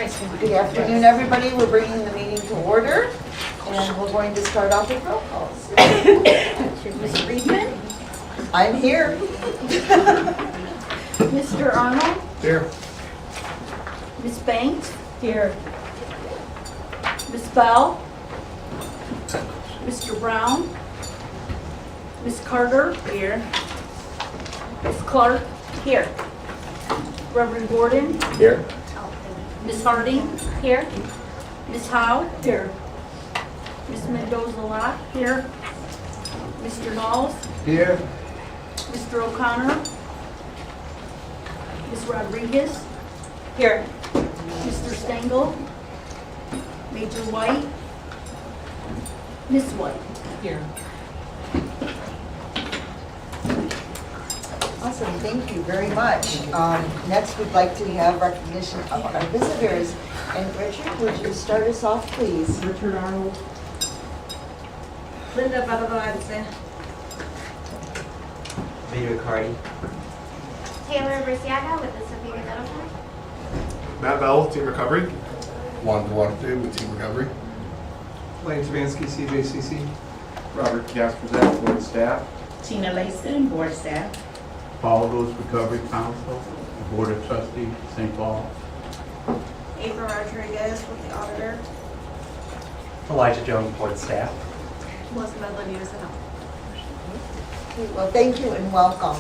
Good afternoon, everybody. We're bringing the meeting to order, and we're going to start off with roll calls. Ms. Friedman? I'm here. Mr. Arnold? Here. Ms. Banks? Here. Ms. Bell? Mr. Brown? Ms. Carter? Here. Ms. Clark? Here. Reverend Gordon? Here. Ms. Harding? Here. Ms. Howe? Here. Ms. Mendoza-Lott? Here. Mr. Knowles? Here. Mr. O'Connor? Ms. Rodriguez? Here. Mr. Stengel? Major White? Ms. White? Here. Awesome, thank you very much. Next, we'd like to have recognition of our visitors. And Richard, would you start us off, please? Richard Arnold. Linda Badalance. Peter Cardi. Taylor Brisiaga with the Sophia Middleton. Matt Bell, Team Recovery. Juan Duarte with Team Recovery. Lane Savansky, CJCC. Robert Kasperzak, board staff. Tina Layson, board staff. Paul Rose Recovery Council, Board of Trustees, St. Paul. April Rodriguez with the auditor. Elijah Jones, board staff. Melissa Medlin, Unison Health. Okay, well, thank you and welcome.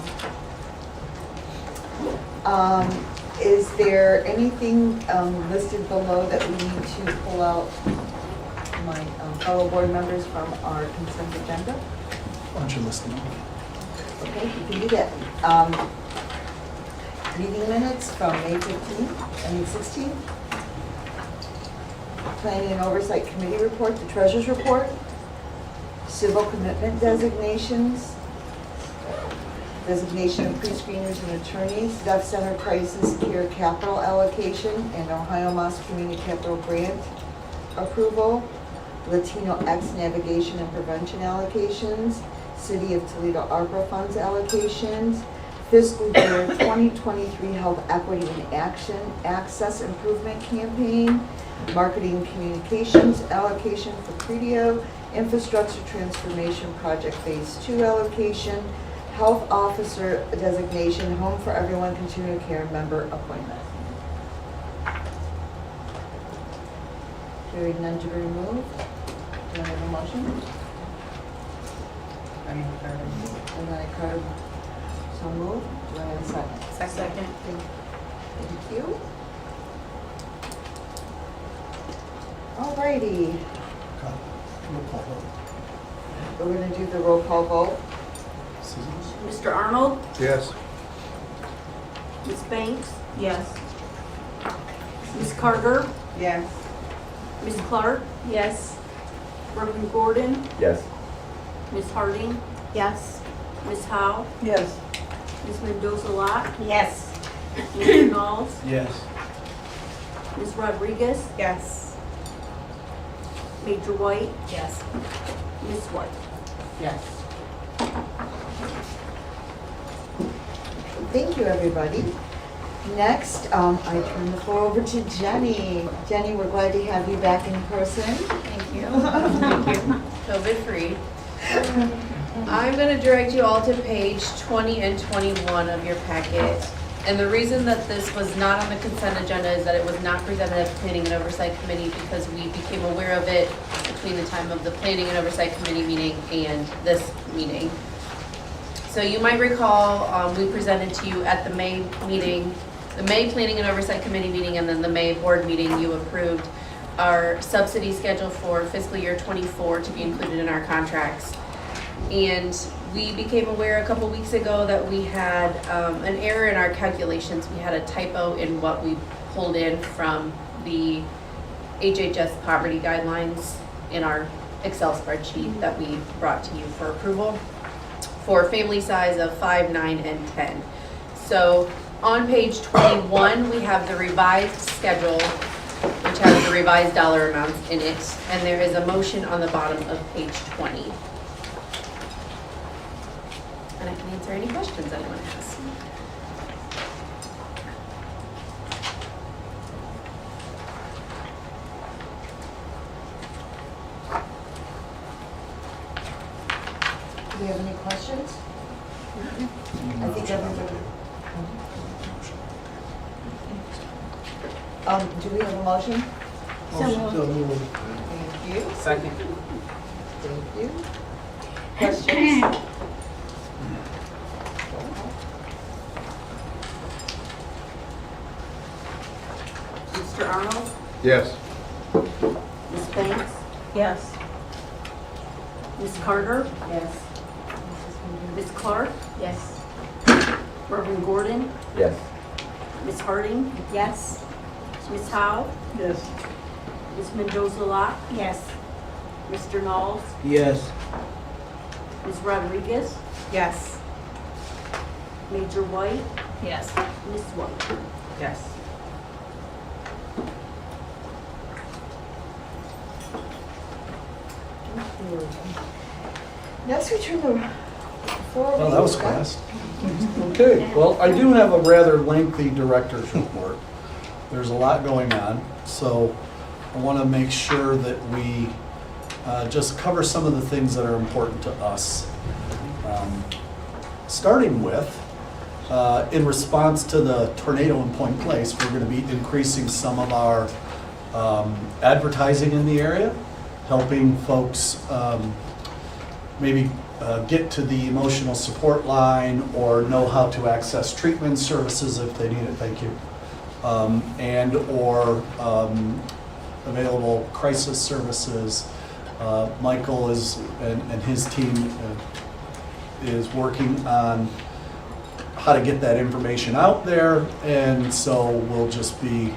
Is there anything listed below that we need to pull out, my fellow board members, from our consent agenda? Why don't you list them? Okay, you can do that. Meeting minutes from May 16th. Planning and Oversight Committee report, the Treasurer's report, civil commitment designations, designation of pre-screeners and attorneys, Deaf Center Crisis Care Capital Allocation, and Ohio Moss Community Capital Grant approval, Latino X Navigation and Prevention allocations, City of Toledo ARPA funds allocations, fiscal year 2023 Health Equity in Action Access Improvement Campaign, Marketing Communications allocation for Credio, Infrastructure Transformation Project Phase 2 allocation, Health Officer designation, Home for Everyone Continuing Care member appointment. Hearing none to be removed. Do I have a motion? And then I Carter, so moved. Do I have a second? Second. Thank you. Alrighty, Roll call vote. we're gonna do the roll call vote. Susan? Mr. Arnold? Yes. Ms. Banks? Yes. Ms. Carter? Yes. Ms. Clark? Yes. Reverend Gordon? Yes. Ms. Harding? Yes. Ms. Howe? Yes. Ms. Mendoza-Lott? Yes. Mr. Knowles? Yes. Ms. Rodriguez? Yes. Major White? Yes. Ms. White? Yes. Thank you, everybody. Next, I turn the floor over to Jenny. Jenny, we're glad to have you back in person. Thank you. Thank you. COVID-free. I'm going to direct you all to page 20 and 21 of your packet. And the reason that this was not on the consent agenda is that it was not presented at the Planning and Oversight Committee because we became aware of it between the time of the Planning and Oversight Committee meeting and this meeting. So you might recall we presented to you at the May meeting, the May Planning and Oversight Committee meeting, and then the May board meeting. You approved our subsidy schedule for fiscal year 24 to be included in our contracts. And we became aware a couple weeks ago that we had an error in our calculations. We had a typo in what we pulled in from the HHS poverty guidelines in our Excel spreadsheet that we brought to you for approval for family size of 5, 9, and 10. So on page 21, we have the revised schedule, which has the revised dollar amounts in it, and there is a motion on the bottom of page 20. And I can answer any questions anyone has. Do we have any questions? I think everybody. Do we have a motion? Thank you. Second. Thank you. Questions? Mr. Arnold? Yes. Ms. Banks? Yes. Ms. Carter? Yes. Ms. Clark? Yes. Reverend Gordon? Yes. Ms. Harding? Yes. Ms. Howe? Yes. Ms. Mendoza Lot? Yes. Mr. Knowles? Yes. Ms. Rodriguez? Yes. Major White? Yes. Ms. White? Yes. Next, we turn the floor over Well, to that was you, Scott. fast. Okay, well, I do have a rather lengthy director's report. There's a lot going on, so I want to make sure that we just cover some of the things that are important to us. Starting with, in response to the tornado in Point Place, we're going to be increasing some of our advertising in the area, helping folks maybe get to the emotional support line or know how to access treatment services if they need it, thank you. And or available crisis services. Michael and his team is working on how to get that information out there, and so we'll just be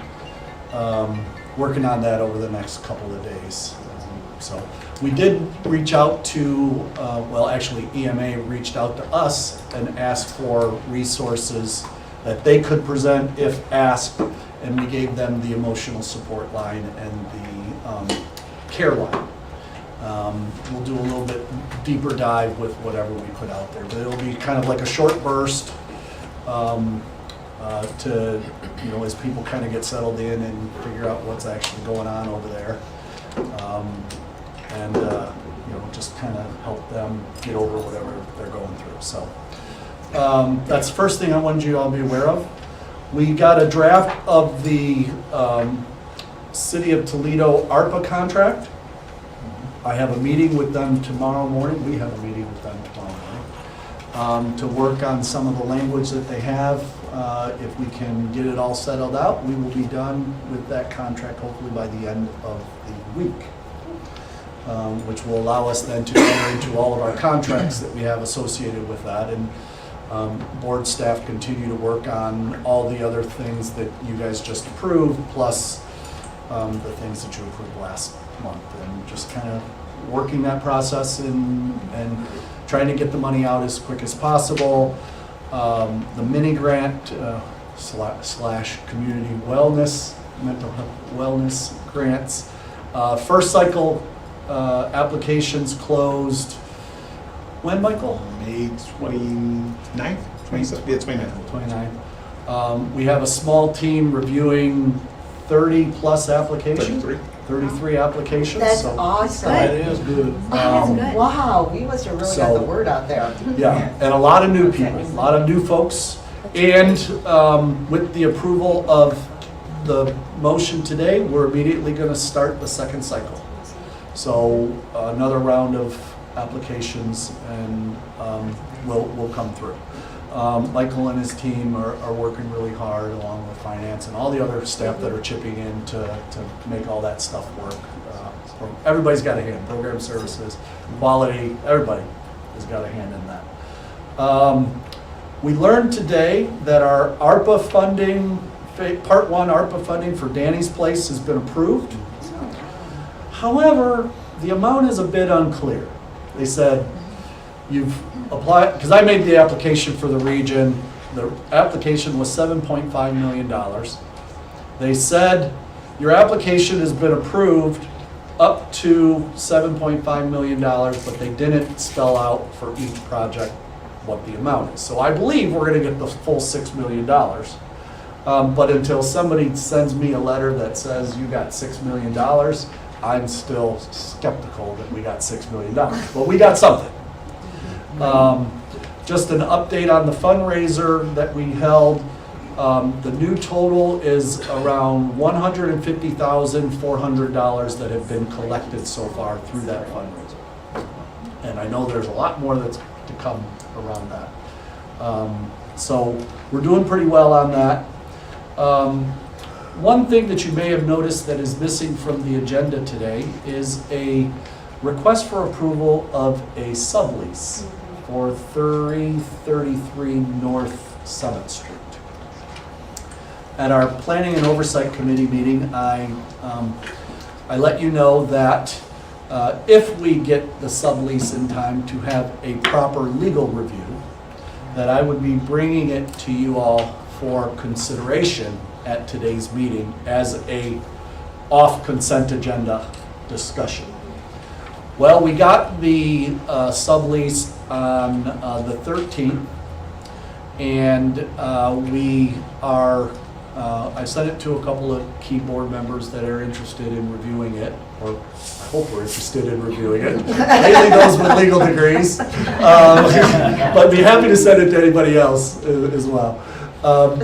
working on that over the next couple of days. So we did reach out to, well, actually EMA reached out to us and asked for resources that they could present if asked, and we gave them the emotional support line and the care line. We'll do a little bit deeper dive with whatever we put out there, but it'll be kind of like a short burst to, you know, as people kind of get settled in and figure out what's actually going on over there. And you know, just kind of help them get over whatever they're going through. So that's the first thing I wanted you all to be aware of. We got a draft of the City of Toledo ARPA contract. I have a meeting with them tomorrow morning. We have a meeting with them tomorrow morning to work on some of the language that they have. If we can get it all settled out, we will be done with that contract hopefully by the end of the week. Which will allow us then to enter into all of our contracts that we have associated with that. And board staff continue to work on all the other things that you guys just approved, plus the things that you approved last month. And just kind of working that process and trying to get the money out as quick as possible. The mini grant slash community wellness, mental health wellness grants. First cycle applications closed, when, Michael? May 29th? 27th? Yeah, 29th. 29. We have a small team reviewing 30 plus applications. 33 applications. That's so awesome. That is good. Wow, we must have really got the So- word out there. Yeah, and a lot of new people, a lot of new folks. And with the approval of the motion today, we're immediately going to start the second cycle. So another round of applications and will come through. Michael and his team are working really hard along with finance and all the other staff that are chipping in to make all that stuff work. Everybody's got a hand, program services, quality, everybody has got a hand in that. We learned today that our ARPA funding, Part 1 ARPA funding for Danny's Place has been approved. However, the amount is a bit unclear. They said, you've applied, because I made the application for the region, the application was $7.5 million. They said, your application has been approved up to $7.5 million, but they didn't spell out for each project what the amount is. So I believe we're going to get the full $6 million. But until somebody sends me a letter that says you got $6 million, I'm still skeptical that we got $6 million, but we got something. Just an update on the fundraiser that we held. The new total is around $150,400 that have been collected so far through that fundraiser. And I know there's a lot more that's to come around that. So we're doing pretty well on that. One thing that you may have noticed that is missing from the agenda today is a request for approval of a sublease for 333 North 7th Street. At our Planning and Oversight Committee meeting, I let you know that if we get the sublease in time to have a proper legal review, that I would be bringing it to you all for consideration at today's meeting as a off consent agenda discussion. Well, we got the sublease on the 13th, and we are, I sent it to a couple of key board members that are interested in reviewing it, or I hope we're interested in reviewing it, mainly those with legal degrees, but be happy to send it to anybody else as well. And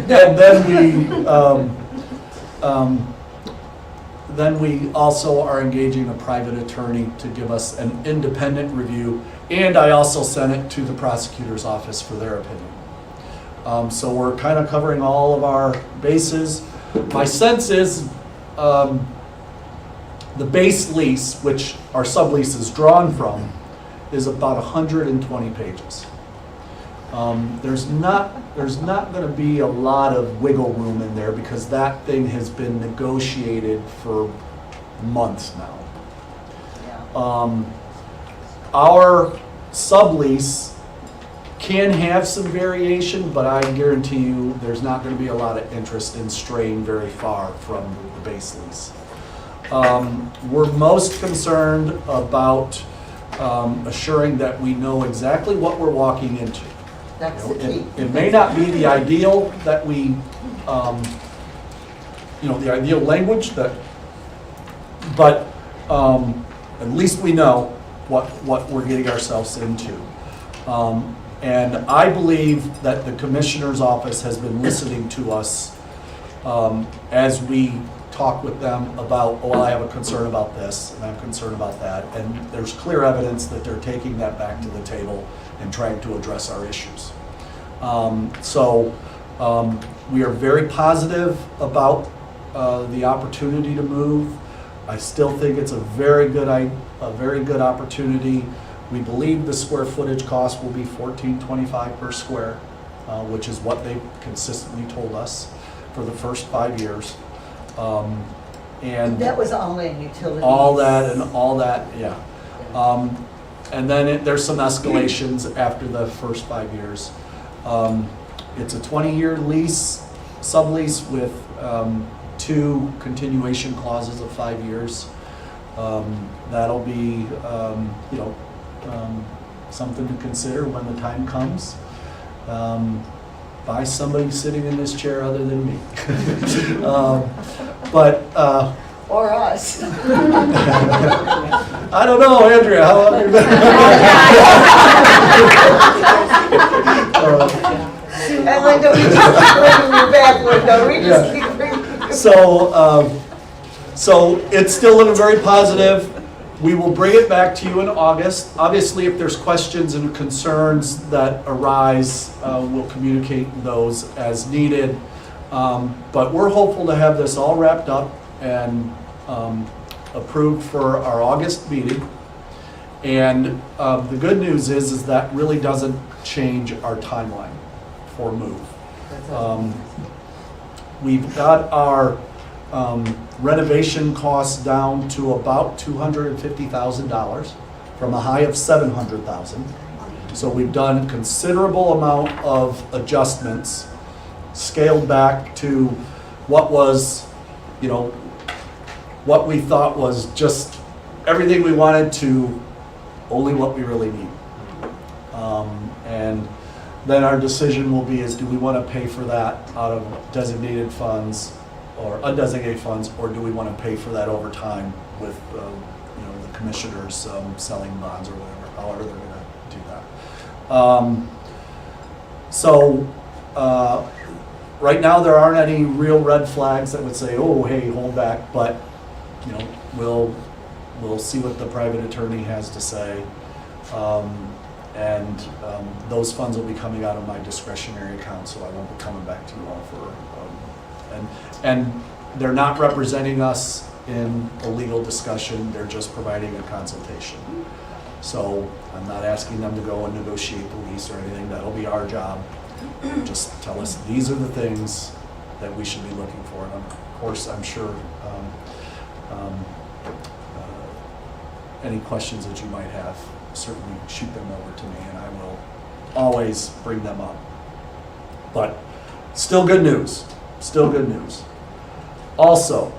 then we also are engaging a private attorney to give us an independent review, and I also sent it to the prosecutor's office for their opinion. So we're kind of covering all of our bases. My sense is the base lease, which our sublease is drawn from, is about 120 pages. There's not going to be a lot of wiggle room in there because that thing has been negotiated for months now. Our sublease can have some variation, but I guarantee you there's not going to be a lot of interest in straying very far from the base lease. We're most concerned about assuring that we know exactly what we're walking into. That's the key. It may not be the ideal that we, the ideal language but at least we know what we're getting ourselves into. And I believe that the Commissioner's Office has been listening to us as we talk with them about, oh, I have a concern about this, and I have a concern about that. And there's clear evidence that they're taking that back to the table and trying to address our issues. We are very positive about the opportunity to move. I still think it's a very good opportunity. We believe the square footage cost will be $14.25 per square, which is what they consistently told us for the first 5 years. And That was all in utilities. all that, yeah. And then there's some escalations after the first 5 years. It's a 20-year lease, sublease with 2 continuation clauses of 5 years. That'll be, something to consider when the time comes. By somebody sitting in this chair other than me. Or us. I don't know, Andrea, how long have you been? And Linda, we just keep bringing you back, Linda. We just keep bringing you. So it's still looking very positive. We will bring it back to you in August. Obviously, if there's questions and concerns that arise, we'll communicate those as needed. But we're hopeful to have this all wrapped up and approved for our August meeting. And the good news is that really doesn't change our timeline for move. We've got our renovation costs down to about $250,000 from a high of $700,000. So we've done a considerable amount of adjustments, scaled back to what was, what we thought was just everything we wanted to only what we really need. And then our decision will be do we want to pay for that out of designated funds or undesignated funds, or do we want to pay for that over time with the commissioners selling bonds or whatever, however they're going to do that. So, right now, there aren't any real red flags that would say, oh, hey, hold back, but, you know, we'll see what the private attorney has to say. Those funds will be coming out of my discretionary account, so I won't be coming back to you all for, and they're not representing us in a legal discussion, they're just providing a consultation. So I'm not asking them to go and negotiate the lease or anything, that'll be our job. Just tell us, these are the things that we should be looking for. And of course, I'm sure any questions that you might have, certainly shoot them over to me and I will always bring them up. But still good news, still good news. Also,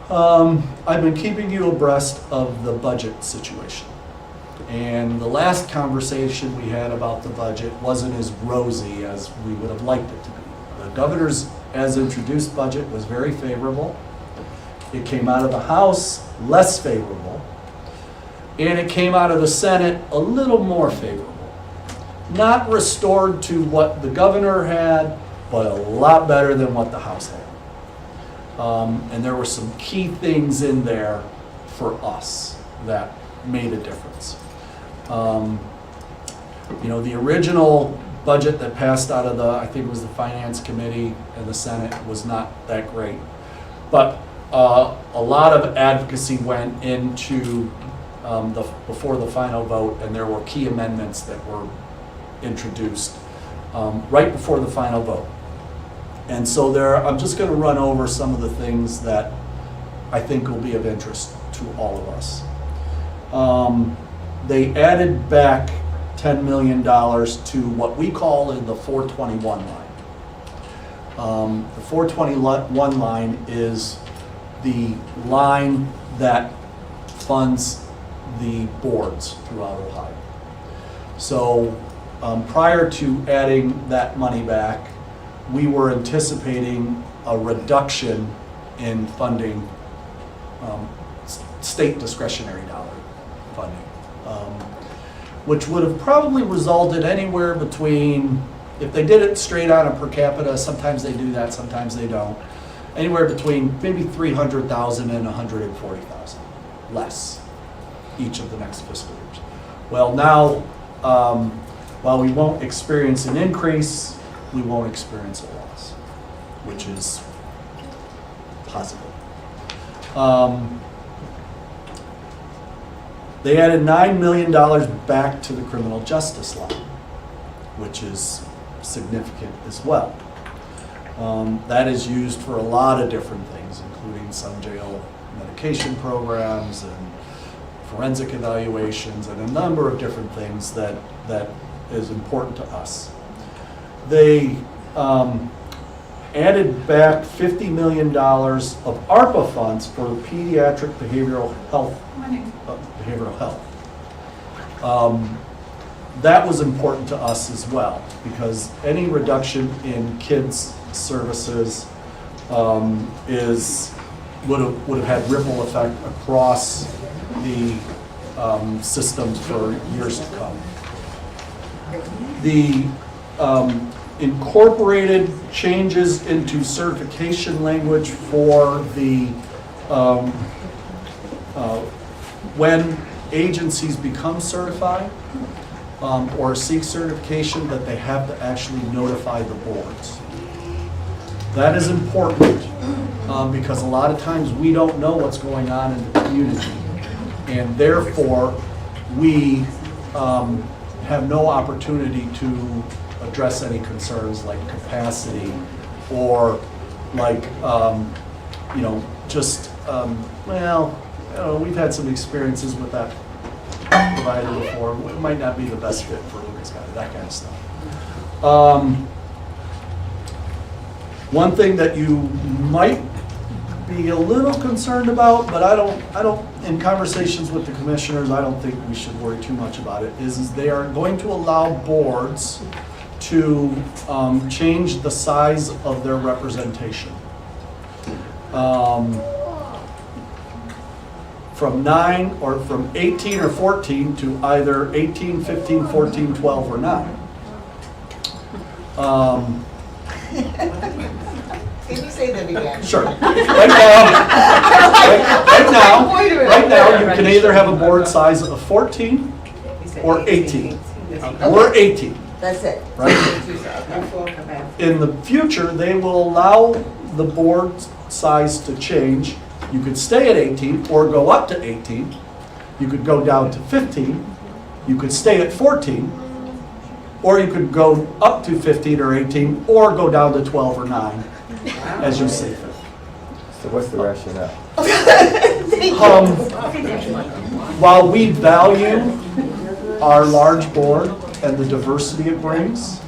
I've been keeping you abreast of the budget situation. And the last conversation we had about the budget wasn't as rosy as we would have liked it to be. The governor's as introduced budget was very favorable. It came out of the House less favorable. And it came out of the Senate a little more favorable. Not restored to what the governor had, but a lot better than what the House had. And there were some key things in there for us that made a difference. You know, the original budget that passed out of I think it was the Finance Committee and the Senate was not that great. But a lot of advocacy went into before the final vote, and there were key amendments that were introduced right before the final vote. And so I'm just going to run over some of the things that I think will be of interest to all of us. They added back $10 million to what we call in the 421 line. The 421 line is the line that funds the boards throughout Ohio. So prior to adding that money back, we were anticipating a reduction in funding, state discretionary dollar funding, which would have probably resulted anywhere between, if they did it straight on a per capita, sometimes they do that, sometimes they don't, anywhere between maybe 300,000 and 140,000 less each of the next fiscal years. Well, now, while we won't experience an increase, we won't experience a loss, which is positive. They added $9 million back to the criminal justice line, which is significant as well. That is used for a lot of different things, including some jail medication programs and forensic evaluations and a number of different things that is important to us. They added back $50 million of ARPA funds for pediatric behavioral health. That was important to us as well, because any reduction in kids' services would have had ripple effect across the systems for years to come. The incorporated changes into certification language for the when agencies become certified or seek certification, that they have to actually notify the boards. That is important because a lot of times we don't know what's going on in the community, and therefore we have no opportunity to address any concerns like capacity or like, we've had some experiences with that provider before. It might not be the best fit for Lucas County, that kind of stuff. One thing that you might be a little concerned about, but I don't, in conversations with the commissioners, I don't think we should worry too much about it, is they are going to allow boards to change the size of their from 9 or from 18 or 14 to either 18, 15, 14, 12, or 9. Can you say that again? Sure. Right now, you can either have a board size of 14 or 18. We're 18, That's it. right? In the future, they will allow the board size to change. You could stay at 18 or go up to 18. You could go down to 15. You could stay at 14. Or you could go up to 15 or 18 or go down to 12 or 9, as you see fit. So what's the rationale? While we value our large board and the diversity it brings,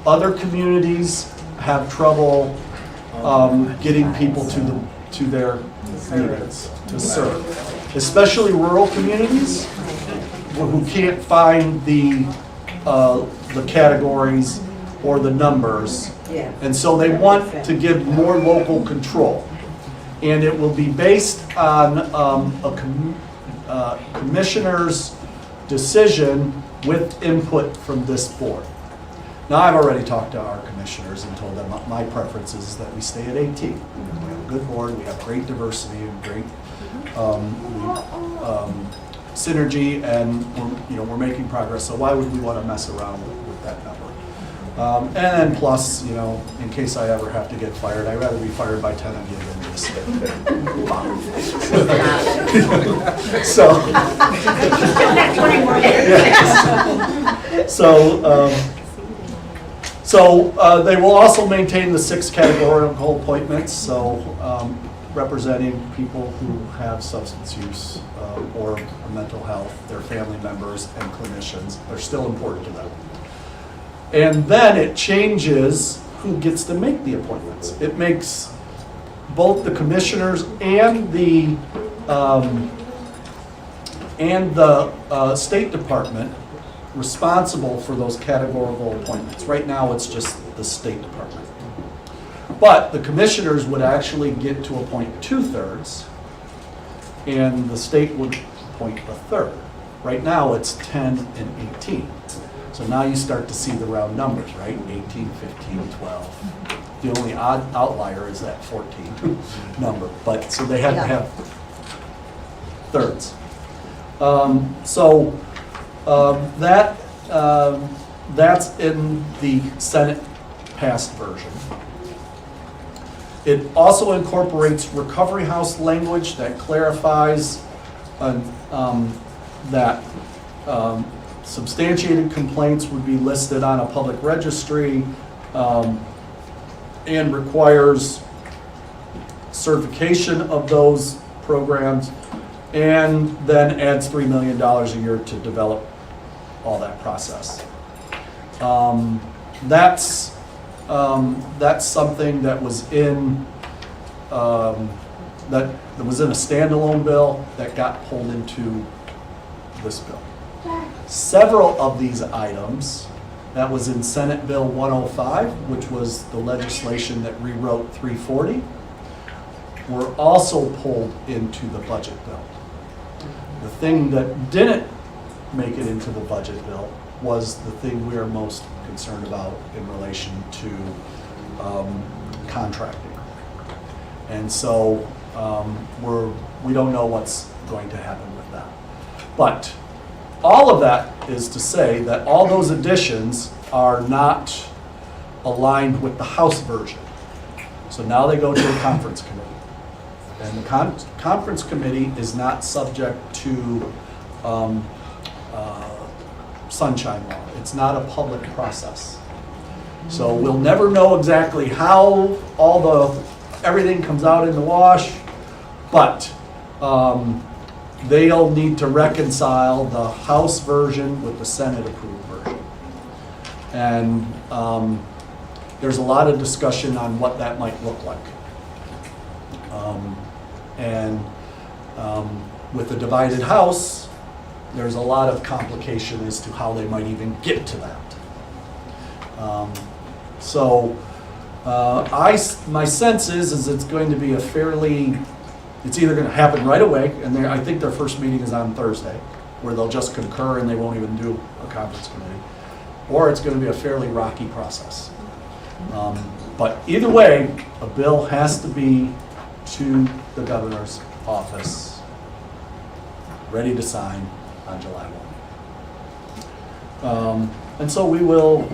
other communities have trouble getting people to their meetings to serve, especially rural communities who can't find the categories or the numbers. And so they want to give more local control. And it will be based on a commissioner's decision with input from this board. Now, I've already talked to our commissioners and told them my preference is that we stay at 18. We have a good board, we have great diversity and great synergy, and we're making progress. So why would we want to mess around with that number? And then plus, in case I ever have to get fired, I'd rather be fired by 10 of you than just So. So they will also maintain the 6 categorical appointments, so representing people who have substance use or mental health, their family members and clinicians are still important to them. And then it changes who gets to make the appointments. It makes both the commissioners and the State Department responsible for those categorical appointments. Right now, it's just the State Department. But the commissioners would actually get to appoint 2/3, and the state would appoint 1/3. Right now, it's 10 and 18. So now you start to see the round numbers, right? 18, 15, 12. The only odd outlier is that 14 number. But so they had to have thirds. That's in the Senate passed version. It also incorporates recovery house language that clarifies that substantiated complaints would be listed on a public registry and requires certification of those programs, and then adds $3 million a year to develop all that process. That's something that was in that was in a standalone bill that got pulled into this bill. Several of these items that was in Senate Bill 105, which was the legislation that rewrote 340, were also pulled into the budget bill. The thing that didn't make it into the budget bill was the thing we are most concerned about in relation to contracting. And so we don't know what's going to happen with that. But all of that is to say that all those additions are not aligned with the House version. So now they go to a conference committee. And the conference committee is not subject to sunshine law. It's not a public process. So we'll never know exactly how everything comes out in the wash, but they'll need to reconcile the House version with the Senate approved version. And there's a lot of discussion on what that might look like. With the divided House, there's a lot of complication as to how they might even get to that. My sense is it's going to be a fairly It's either gonna happen right away, and I think their first meeting is on Thursday, where they'll just concur and they won't even do a conference committee, or it's gonna be a fairly rocky process. But either way, a bill has to be to the governor's office, ready to sign on July 1. And so we will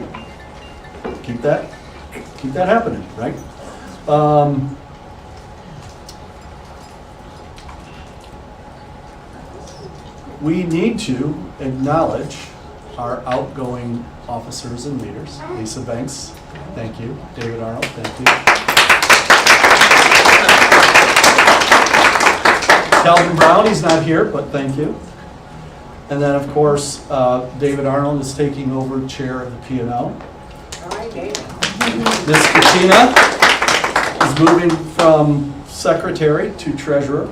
keep that happening, right? We need to acknowledge our outgoing officers and leaders. Lisa Banks, thank you. David Arnold, thank you. Calvin Brown, he's not here, but thank you. And then, of course, David Arnold is taking over chair of the P&O. All right, David. Miss Katina is moving from secretary to treasurer.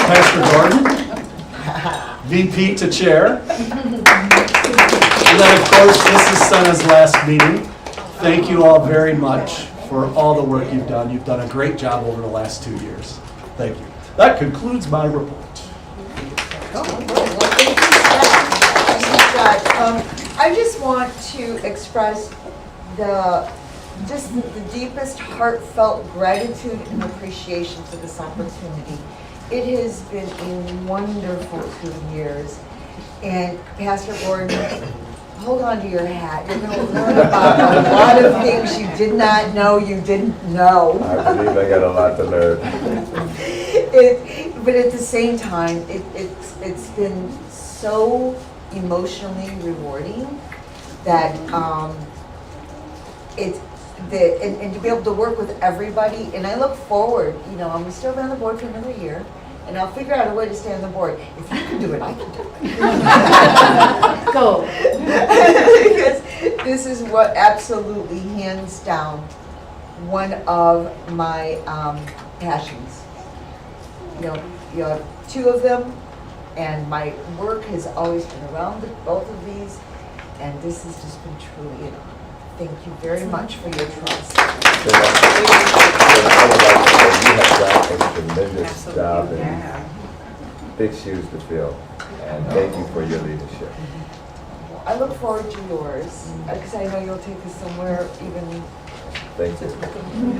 Pastor Gordon, VP to chair. And then, of course, this is Sena's last meeting. Thank you all very much for all the work you've done. You've done a great job over the last 2 years. Thank you. That concludes my report. I just want to express the deepest heartfelt gratitude and appreciation for this opportunity. It has been a wonderful 2 years. And Pastor Gordon, hold on to your hat. You're going to learn about a lot of things you did not know you didn't know. I believe I got a lot to learn. But at the same time, it's been so emotionally rewarding that and to be able to work with everybody. And I look forward, I'm still on the board for another year, and I'll figure out a way to stay on the board. If you can do it, I can do it. Go. Because this is what absolutely hands down one of my passions. You have 2 of them, and my work has always been around both of these, and this has just been truly an honor. Thank you very much for your trust. I would like to say you have done a tremendous job and big shoes to fill. And thank you for your leadership. I look forward to yours, because I know you'll take us somewhere even. Thank you.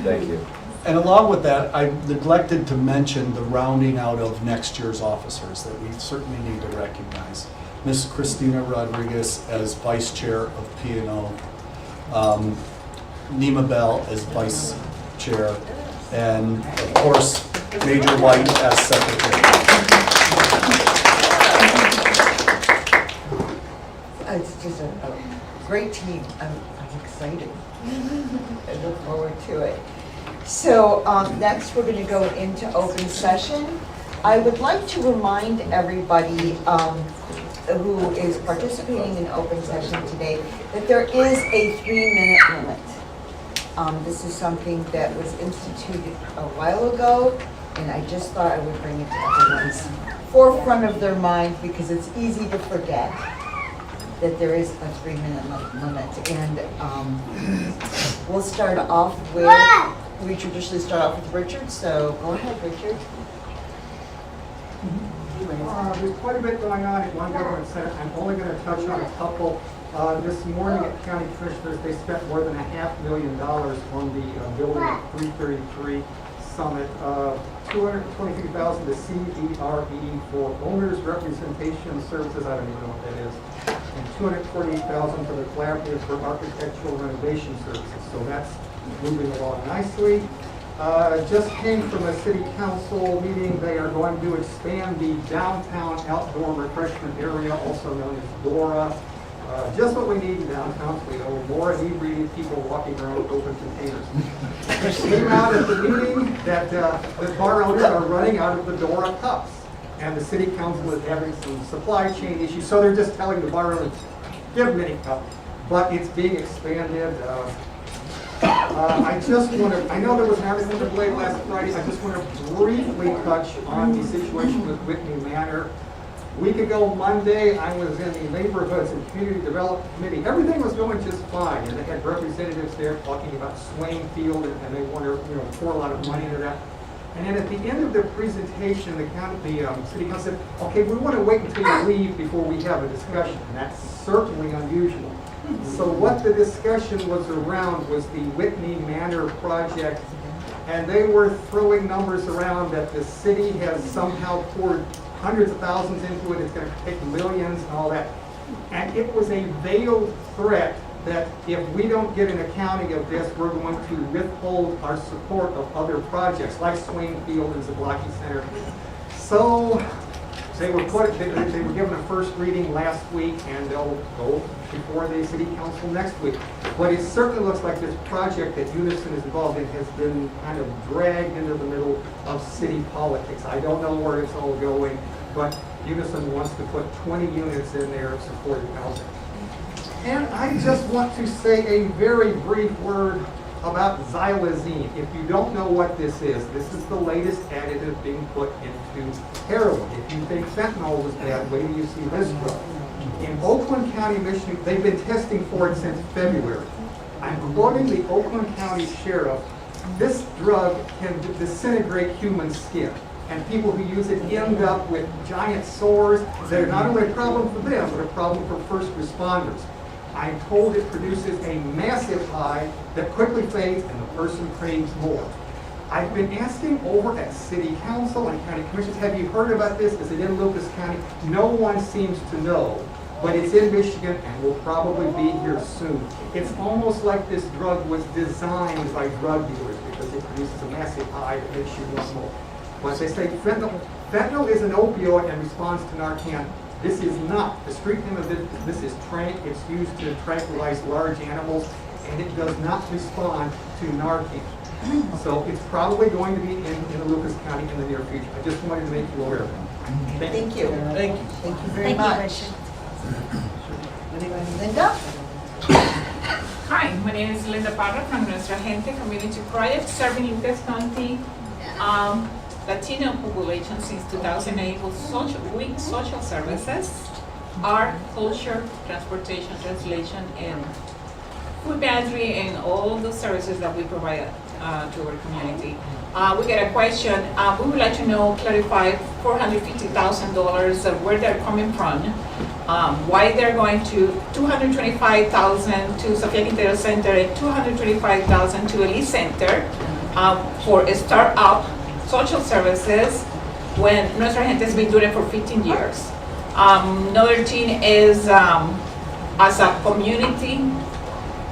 Thank you. And along with that, I neglected to mention the rounding out of next year's officers that we certainly need to recognize. Miss Christina Rodriguez as Vice Chair of P&O, Nima Bell as Vice Chair, and of course, Major White as Secretary. It's just a great team. I'm excited. I look forward to it. So next, we're going to go into open session. I would like to remind everybody who is participating in open session today that there is a 3-minute limit. This is something that was instituted a while ago, and I just thought I would bring it to everyone's forefront of their mind, because it's easy to forget that there is a 3-minute limit. And we'll start off with, we traditionally start off with Richard, so go ahead, Richard. There's quite a bit going on at one government center. I'm only going to touch on a couple. This morning at County Commissioners, they spent more than $500,000 on the Building 333 Summit. $223,000 to CDRE for owners representation services. I don't even know what that is. And $248,000 for the collaborative for architectural renovation services. So that's moving along nicely. Just came from a city council meeting. They are going to expand the downtown outdoor refreshment area, also known as DORA. Just what we need in downtown Toledo, more inebriated people walking around with open containers. It came out at the meeting that the bar owners are running out of the DORA cups, and the city council is having some supply chain issues, so they're just telling the bar owners, give them any cup, but it's being expanded. I just want to, I know there was an article in the Blade last Friday, I just want to briefly touch on the situation with Whitney Manor. A week ago Monday, I was in the Neighborhoods and Community Development Committee. Everything was going just fine, and they had representatives there talking about Swain Field, and they want to, pour a lot of money into that. And then at the end of the presentation, the city council said, okay, we want to wait until you leave before we have a discussion, and that's certainly unusual. So what the discussion was around was the Whitney Manor project, and they were throwing numbers around that the city has somehow poured hundreds of thousands into it, it's going to take millions and all that. And it was a veiled threat that if we don't get an accounting of this, we're going to withhold our support of other projects like Swain Field and Zablocki Center. So they were given a first reading last week, and they'll go before the city council next week. But it certainly looks like this project that Unison is involved in has been kind of dragged into the middle of city politics. I don't know where it's all going, but Unison wants to put 20 units in there of supported housing. And I just want to say a very brief word about xylazine. If you don't know what this is the latest additive being put into heroin. If you think fentanyl was bad, wait till you see this drug. In Oakland County, Michigan, they've been testing for it since February. I'm quoting the Oakland County Sheriff. This drug can disintegrate human skin. And people who use it end up with giant sores that are not only a problem for them, but a problem for first responders. I'm told it produces a massive high that quickly fades and the person craves more. I've been asking over at City Council and County Commissions, have you heard about this? Is it in Lucas County? No one seems to know, but it's in Michigan and will probably be here soon. It's almost like this drug was designed by drug dealers because it produces a massive high that makes you want more. Once they say fentanyl is an opioid and responds to Narcan. This is not. The street name of this is tranq. It's used to tranquilize large animals, and it does not respond to Narcan. So it's probably going to be in the Lucas County in the near future. I just wanted to make you aware of it. Thank you. Thank you. Thank you very much. Linda? Hi, my name is Linda Parra from Nuestra Gente Community Project, serving Lucas County Latino population since 2008 with social services, art, culture, transportation, translation, and food pantry, and all the services that we provide to our community. We get a question. We would like to know, clarify $450,000 of where they're coming from, why they're going to $225,000 to Sofia Quintero Center and $225,000 to Elite Center for a start-up social services when Nuestra Gente has been doing it for 15 years. Another thing is as a community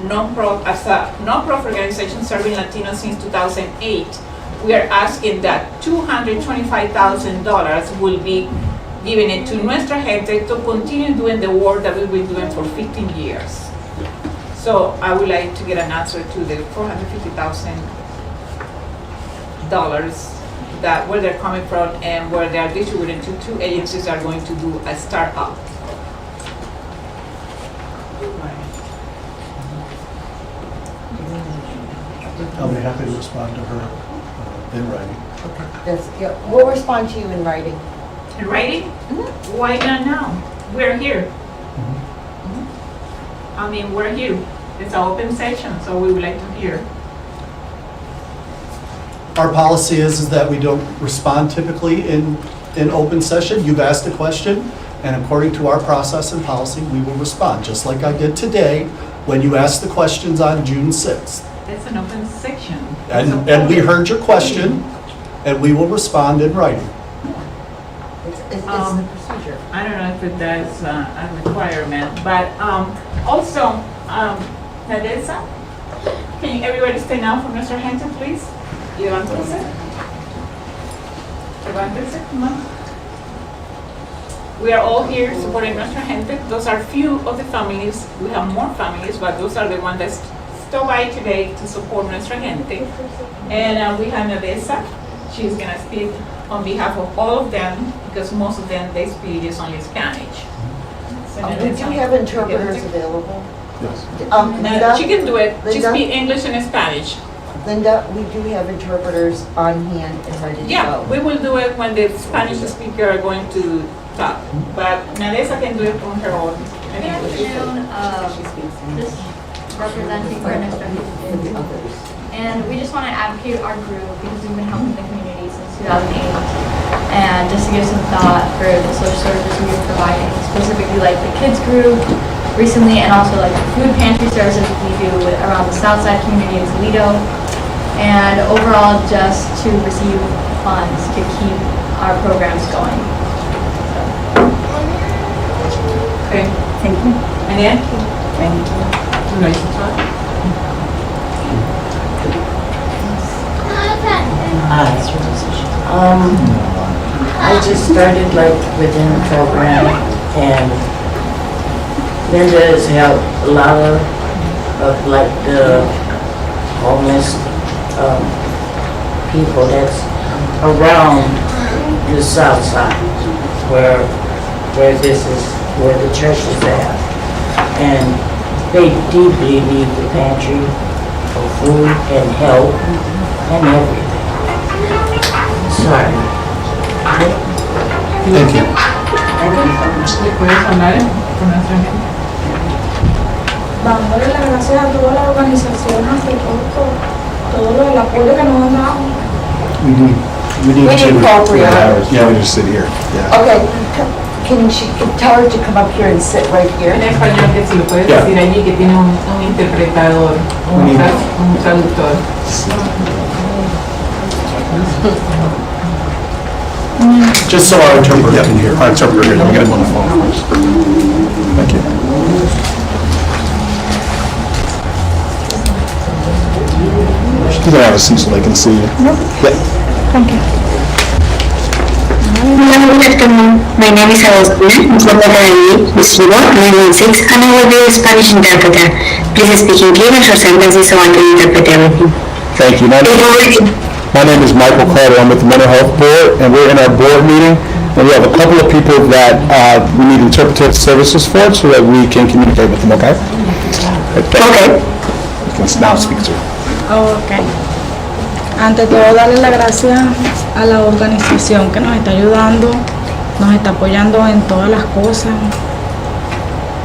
as a non-profit organization serving Latinos since 2008, we are asking that $225,000 will be given it to Nuestra Gente to continue doing the work that we've been doing for 15 years. So I would like to get an answer to the $450,000 that where they're coming from and where they are distributed to two agencies that are going to do a start-up. I'll be happy to respond to her in writing. Yeah, we'll respond to you in writing. In writing? Mm-hmm. Why not now? We're here. Mm-hmm. I mean, we're here. It's an open session, so we would like to hear. Our policy is that we don't respond typically in open session. You've asked a question, and according to our process and policy, we will respond, just like I did today when you asked the questions on June 6th. It's an open section. And we heard your question, and we will respond in writing. It's the procedure. I don't know if that's a requirement, but also, Teresa, can everybody stand out from Nuestra Gente, please? Levántese. Levántese, come on. We are all here supporting Nuestra Gente. Those are few of the families. We have more families, but those are the ones that stopped by today to support Nuestra Gente. And we have Nadesa. She's going to speak on behalf of all of them, because most of them, they speak just only Spanish. So We do have interpreters available. Yes. Linda, she can do it. She Linda? speaks English and Spanish. Linda, we do have interpreters on hand and ready to go. Yeah, we will do it when the Spanish speaker are going to talk, but Melissa can do it on her own. Good afternoon, this is representing Ernesto. And we just want to advocate our group because we've been helping the community since 2008. And just to give some thought for the social services we've been providing, specifically like the kids group recently, and also like the food pantry services we do around the Southside community in Toledo. And overall, just to receive funds to keep our programs going. Okay, Thank you. and then? Thank you. Would you like to talk? I just started like within the program, and Linda has helped a lot of like the homeless people that's around the south side where the church is at, and they deeply need the pantry for food and help and everything. Sorry. Thank you. ¿Le puedes hablar con nuestra gente? Dándole las gracias a toda la organización, ante todo el apoyo que nos han dado. We need We need to. co-priorities. Yeah, we just sit here. Yeah. Okay, can she tell her to come up here and sit right here? En español, que si lo puedes Yeah. decir allí, que tiene un interpretador, un traductor. Just so our interpreter Yeah, can hear. our interpreter here, let me get him on the phone first. Thank you. You can have a seat so they can see you. Yeah. Thank you. Good afternoon. My name is Agustina, Visivo 916, and I will be a Spanish interpreter. Please speak in English or sentences so I can interpret everything. Thank you. My name is Michael Carter. I'm with the Mental Health Board, and we're in our board meeting. And we have a couple of people that we need interpretive services for, so that we can communicate with them, okay? Okay. You can now speak to. Ok. Ante todo, darle las gracias a la organización que nos está ayudando, nos está apoyando en todas las cosas.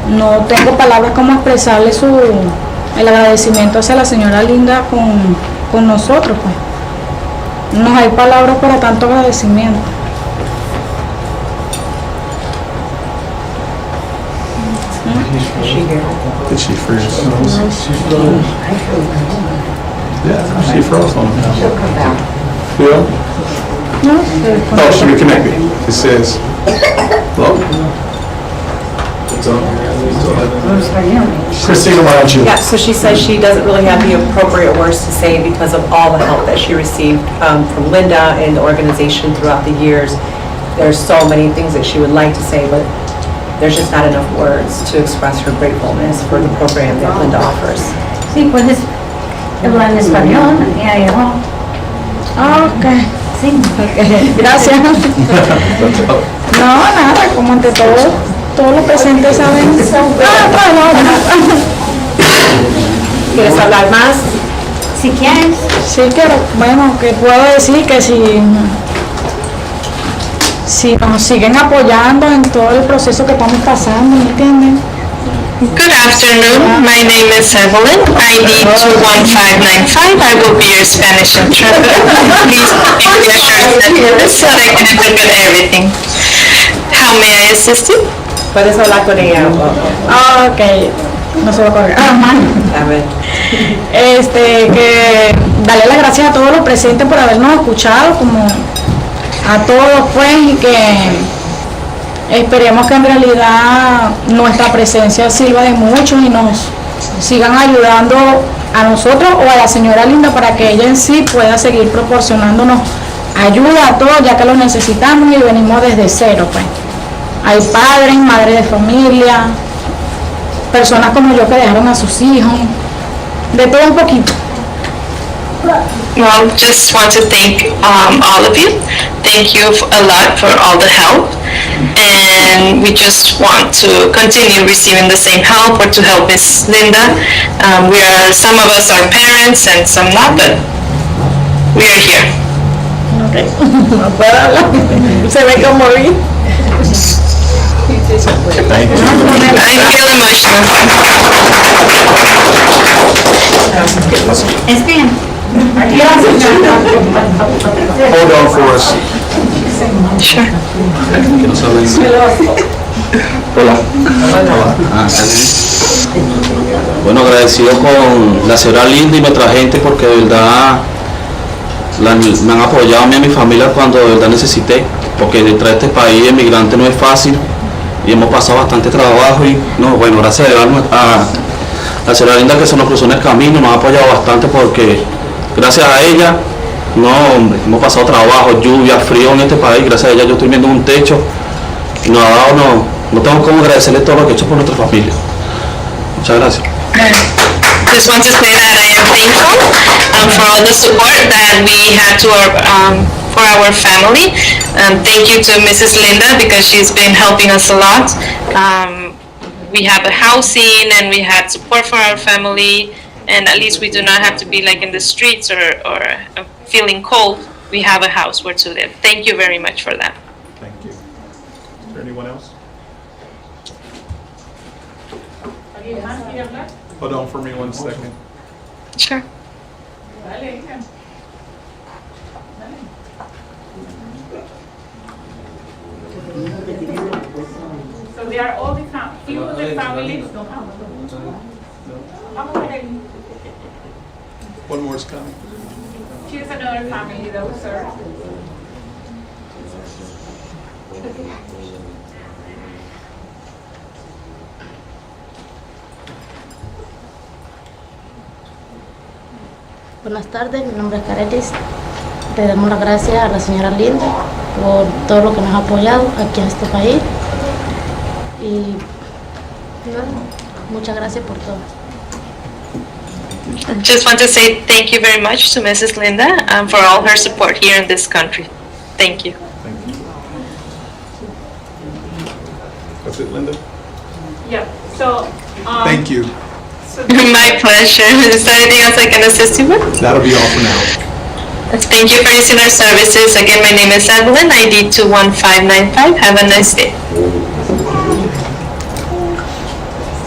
No tengo palabras como expresarle el agradecimiento hacia la señora Linda con nosotros, pues. No hay palabras para tanto agradecimiento. Did she freeze? Yeah, she froze on me. Phil? Oh, she reconnected. It says, hello? Christina, why don't you? Yeah, so she says she doesn't really have the appropriate words to say because of all the help that she received from Linda and the organization throughout the years. There's so many things that she would like to say, but there's just not enough words to express her gratefulness for the program that Linda offers. Sí, puedes hablar en español. Ok. Sí. Okay. Gracias. No, nada, como ante todo, todos los presentes saben. ¿Quieres hablar más? Si quieres. Sí, pero bueno, que puedo decir que si nos siguen apoyando en todo el proceso que estamos pasando, ¿me entienden? Good afternoon. My name is Evelyn. ID 21595. I will be your Spanish interpreter. Please make the assurance that you're so that I can interpret everything. How may I assist you? Puedes hablar con ella. Ok, no se va a colgar. A ver. Que darle las gracias a todos los presentes por habernos escuchado, como a todos pues, y que esperemos que en realidad nuestra presencia sirva de mucho y nos sigan ayudando a nosotros o a la señora Linda para que ella en sí pueda seguir proporcionándonos ayuda a todos ya que lo necesitamos y venimos desde cero pues. Hay padres, madres de familia, personas como yo que dejaron a sus hijos, de todo un poquito. Well, just want to thank all of you. Thank you a lot for all the help. And we just want to continue receiving the same help or to help Miss Linda. Some of us are parents and some not, but we are here. Okay. Se ve como vi. Thank you. I feel emotional. Hold on for us. Sure. Hola. Bueno, agradecido con la señora Linda y nuestra gente porque de verdad me han apoyado a mí y a mi familia cuando de verdad necesité, porque detrás de este país emigrante no es fácil y hemos pasado bastante trabajo y no, bueno, gracias a la señora Linda que se nos cruzó en el camino, nos ha apoyado bastante porque gracias a ella, no hombre, hemos pasado trabajo, lluvia, frío en este país, gracias a ella yo estoy viendo un techo y nos ha dado, no tengo cómo agradecerle todo lo que ha hecho por nuestra familia. Muchas gracias. Just want to say that I am thankful for all the support that we had to for our family. Thank you to Mrs. Linda because she's been helping us a lot. We have a housing and we had support for our family, and at least we do not have to be like in the streets or feeling cold. We have a house where to live. Thank you very much for that. Thank you. Is there anyone else? Hold on for me 1 second. Sure. So they are all the few of the families. One more is coming. Choose another family though, sir. Buenas tardes, mi nombre es Carelis. Le damos las gracias a la señora Linda por todo lo que nos ha apoyado aquí en este país. Y muchas gracias por todo. Just want to say thank you very much to Mrs. Linda for all her support here in this country. Thank you. That's it, Linda? Yeah, so. Thank you. My pleasure. Is there anything else I can assist you with? That'll be all for now. Thank you for using our services. Again, my name is Evelyn, ID 21595. Have a nice day.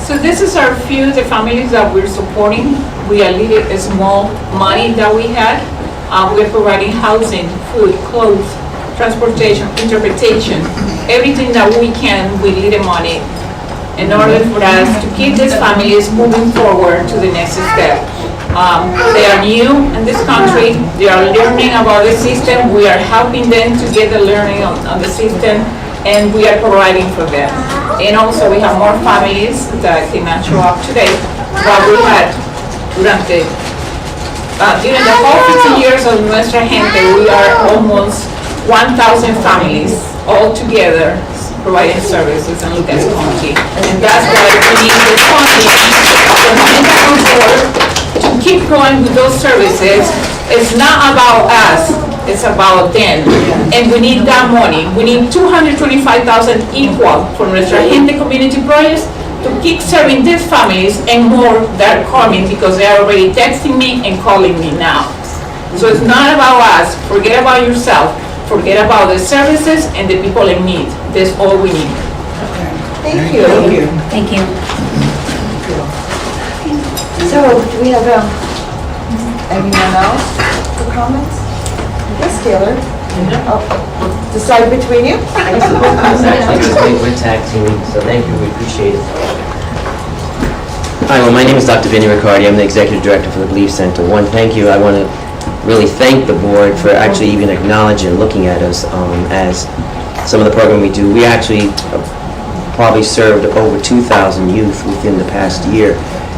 So this is our few, the families that we're supporting. We are leaving a small money that we had. We're providing housing, food, clothes, transportation, interpretation, everything that we can with little money in order for us to keep these families moving forward to the next step. They are new in this country. They are learning about the system. We are helping them to get the learning on the system, and we are providing for them. And also we have more families that cannot show up today, but we had during the whole 50 years of Nuestra Gente, we are almost 1,000 families all together providing services in Lucas County. And that's why we need the funding from the board to keep going with those services. It's not about us, it's about them. And we need that money. We need $225,000 equal from Nuestra Gente community projects to keep serving these families and more that are coming because they are already texting me and calling me now. So it's not about us. Forget about yourself. Forget about the services and the people in need. That's all we need. Thank you. Thank you. Thank you. So, do we have anyone else for comments? Yes, Taylor? Oh, decide between you? We're tag teaming, so thank you, we appreciate it. Hi, well, my name is Dr. Vinny Riccardi. I'm the Executive Director for the Belief Center. One, thank you. I want to really thank the board for actually even acknowledging and looking at us as some of the program we do. We actually probably served over 2,000 youth within the past year.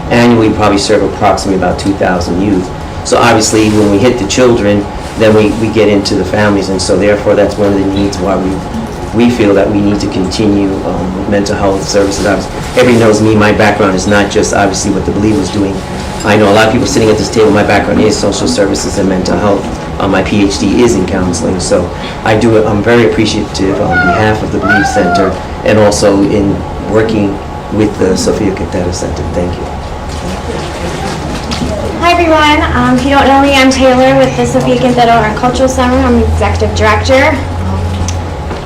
Annually, we probably serve approximately about 2,000 youth. So obviously, when we hit the children, then we get into the families, and so therefore that's one of the needs why we feel that we need to continue with mental health services. Everybody knows me, my background is not just obviously what the Believe was doing. I know a lot of people sitting at this table, my background is social services and mental health. My PhD is in counseling, so I'm very appreciative on behalf of the Believe Center and also in working with the Sofia Quintero Center. Thank you. Hi everyone, if you don't know me, I'm Taylor with the Sofia Quintero Art Cultural Center. I'm the Executive Director.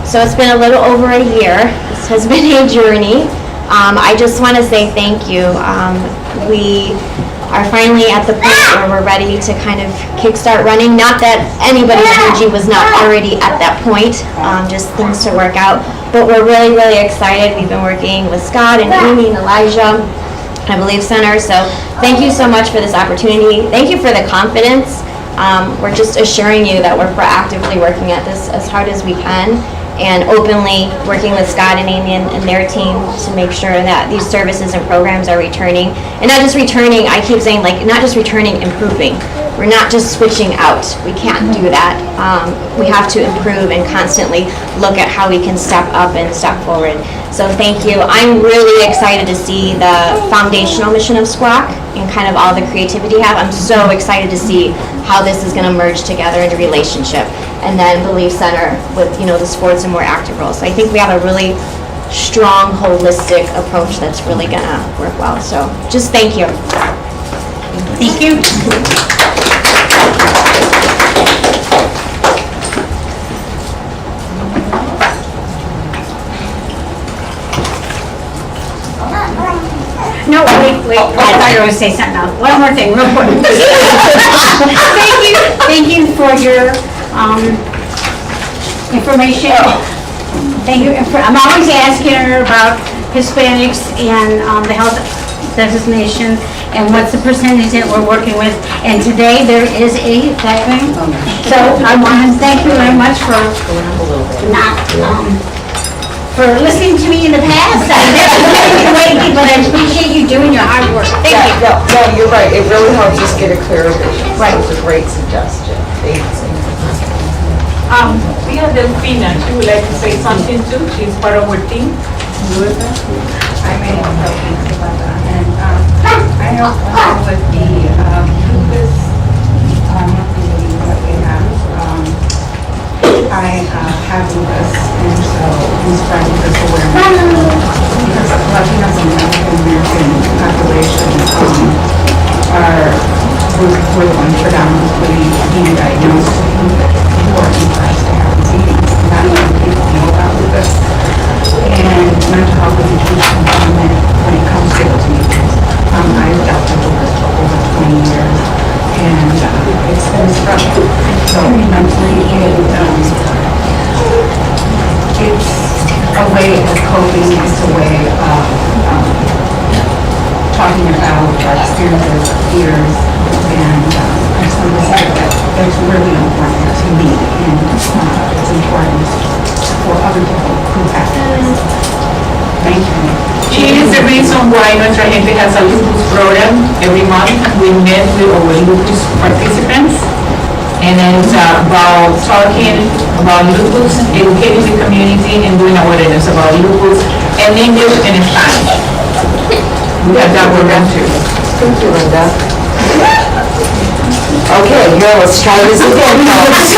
So it's been a little over a year. This has been a journey. I just want to say thank you. We are finally at the point where we're ready to kind of kickstart running. Not that anybody's energy was not already at that point, just things to work out. But we're really, really excited. We've been working with Scott and Amy and Elijah, I believe, Center. So thank you so much for this opportunity. Thank you for the confidence. We're just assuring you that we're proactively working at this as hard as we can and openly working with Scott and Amy and their team to make sure that these services and programs are returning. And not just returning, I keep saying, like, not just returning, improving. We're not just switching out. We can't do that. We have to improve and constantly look at how we can step up and step forward. So thank you. I'm really excited to see the foundational mission of SQUAC and kind of all the creativity you have. I'm so excited to see how this is going to merge together into relationship. And then Believe Center with, you know, the sports and more active roles. So I think we have a really strong, holistic approach that's really going to work well. So just thank you. Thank you. No, wait. I thought you were going to say something else. One more thing, real quick. Thank you for your information. Thank you. I'm always asking her about Hispanics and the health designation and what's the percentage that we're working with. And today there is a tithing. So I want to thank you very much for not for listening to me in the past. I never been the way, but I appreciate you doing your hard work. Thank you. No, you're right. It really helps us get a clearer vision. Right. It's a great suggestion. Thanks. We have Delphina. She would like to say something too. She's part of our team. I may have something about that. And I help with the lupus meeting that we have. I have lupus, and so we spread lupus awareness because Latinos and African American population we're the ones predominantly being diagnosed with lupus. It's important for us to have these meetings. Not many people know about lupus and mental health education when it comes to those meetings. I've dealt with lupus for over 20 years, and it's been a struggle. So mentally, it's a way of coping. It's a way of talking about our experiences, our fears, and I just want to say that it's really important to me, and it's important for other people who have this. Thank you. She is the reason why Nuestra Gente has a lupus program every month. We met with our lupus participants, and it's about talking about lupus, educating the community, and doing awareness about lupus in English and in Spanish. We have that program too. Thank you, Linda. Okay, here, let's try this again, folks.